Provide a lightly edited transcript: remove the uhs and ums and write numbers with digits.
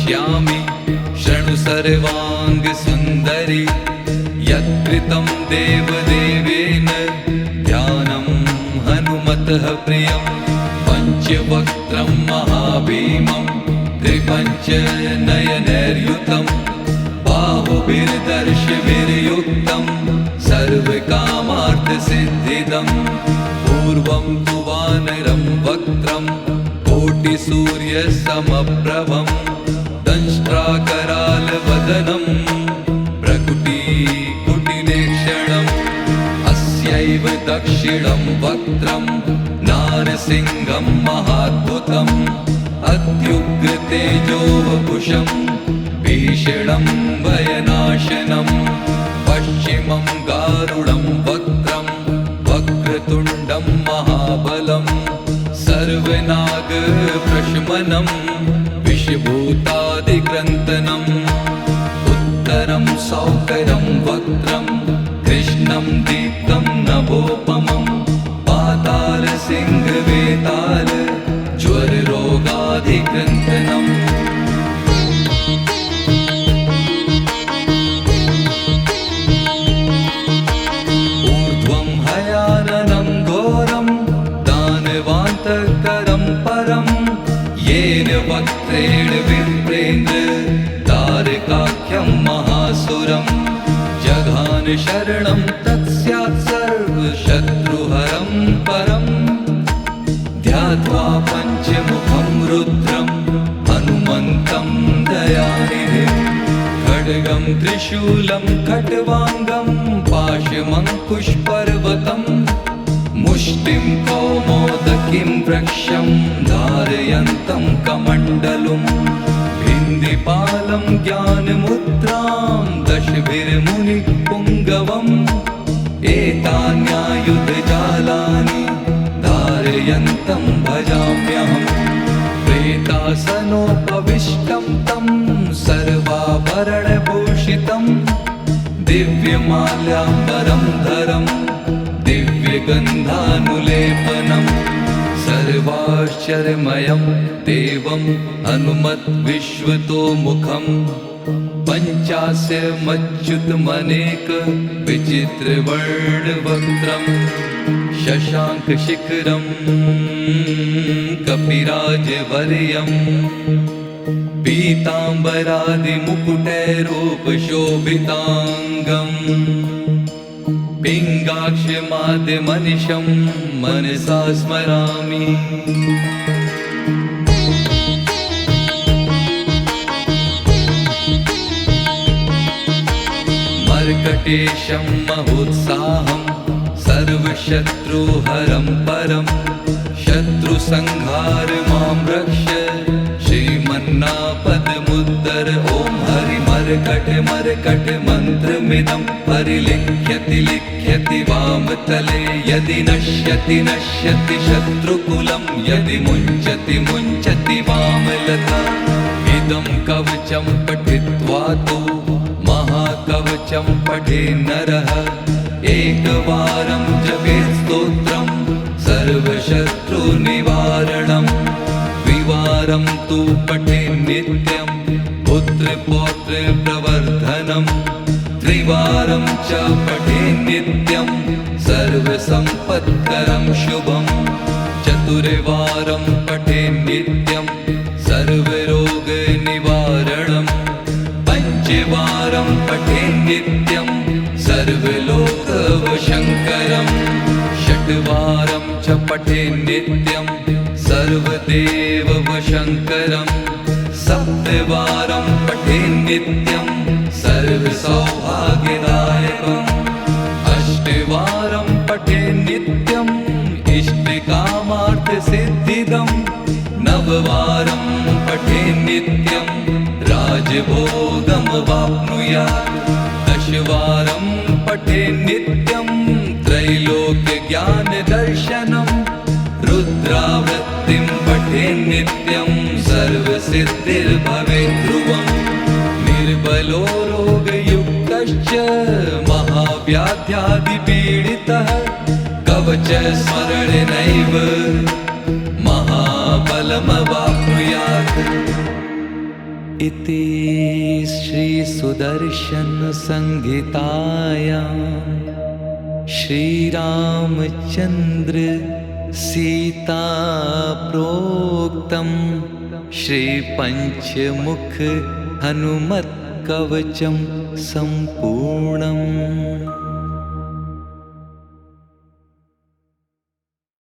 वक्ष्यामि शृणु सर्वाङ्गसुन्दरि यत्कृतं देवदेवेन ध्यानं हनुमतः प्रियं पञ्चवक्त्रं महाभीमं त्रिपञ्चनयनैर्युतं बाहुभिर्दर्शभिर्युक्तं सर्वकामार्थसिद्धिदं पूर्वं तु वानरं वक्त्रं कोटिसूर्यसमप्रभं दंष्ट्राकरालवदनं प्रकुटिकुटिलेक्षणम् अस्यैव दक्षिणं वक्त्रं नारसिंहं महाद्भुतम् अत्युग्रतेजोवपुषं भीषणं भयनाशनं पश्चिमं गारुडं वक्त्रं वक्रतुण्डं महाबलं सर्वनागप्रशमनं विषभूतादिग्रन्थनम् उत्तरं सौकरं वक्त्रं कृष्णं दीप्तं नभोपमं पातालसिंहवेताल ज्वररोगाधिग्रन्थनम् ऊर्ध्वं हयाननं घोरं दानवान्तकरं परं येन वक्त्रेण विप्रेन्द्र तारकाख्यं महासुरं जघान शरणं तत्स्यात् सर्वशत्रुहरं परम् ध्यात्वा पञ्चमुखं रुद्रं हनुमन्तं दयानिधिं खड्गं त्रिशूलं खट्वाङ्गं पाशमङ्कुशपर्वतं मुष्टिं कौमोदकीं वृक्षं धारयन्तं कमण्डलुं भिन्दिपालं ज्ञानमुद्रां दशभिर्मुनिपुङ्गवम् एतान्यायुधजालानि धारयन्तं भजाम्यहम् प्रेतासनोपविष्टं तं सर्वाभरणभूषितं दिव्यमाल्याम्बरं धरं दिव्यगन्धानुलेपनं सर्वाश्चर्यमयं देवं हनुमद्विश्वतोमुखं पञ्चास्यमच्युतमनेक विचित्रवर्णवक्त्रं शशाङ्कशिखरं कपिराजवर्यं पीताम्बरादिमुकुटैरूपशोभिताङ्गं पिङ्गाक्षमाद्यमनिशं मनसा स्मरामि मर्कटेशं महोत्साहं सर्वशत्रुहरं परं शत्रुसंहार मां रक्ष श्रीमन्नापदमुद्धर ॐ हरिमर्कट मन्त्रमिदं परिलिख्यति लिख्यति वामतले यदि नश्यति नश्यति शत्रुकुलं यदि मुञ्चति वामलता इदं कवचं पठित्वा तु महाकवचं पठे नरः एकवारं जपेत् स्तोत्रं सर्वशत्रुनिवारणं द्विवारं तु पठे नित्यं पुत्रपौत्रप्रवर्धनं त्रिवारं च पठे नित्यं सर्वसम्पत्करं शुभं चतुर्वारं पठे नित्यं सर्वरोगनिवारणं पञ्चवारं पठे नित्यं सर्वलोकवशङ्करं षट्वारं च पठे नित्यं सर्वदेववशङ्करं सप्तवारं पठे नित्यं सर्वसौभाग्यदायकम् अष्टवारं पठे नित्यम् इष्टकामार्थसिद्धिदं नववारं पठे नित्यं राजभोगमवाप्नुयात् दशवारं पठे नित्यं त्रैलोक्यज्ञानदर्शनं रुद्रावृत्तिं पठे नित्यं सर्वसिद्धिर्भवेत् ध्रुवम् निर्बलो रोगयुक्तश्च महाव्याध्यादिपीडितः कवचस्मरणेनैव महाबलमवाप्नुयात् इति श्रीसुदर्शनसंहितायां श्रीरामचन्द्र सीता प्रोक्तं श्रीपञ्चमुख हनुमत्कवचं सम्पूर्णम्।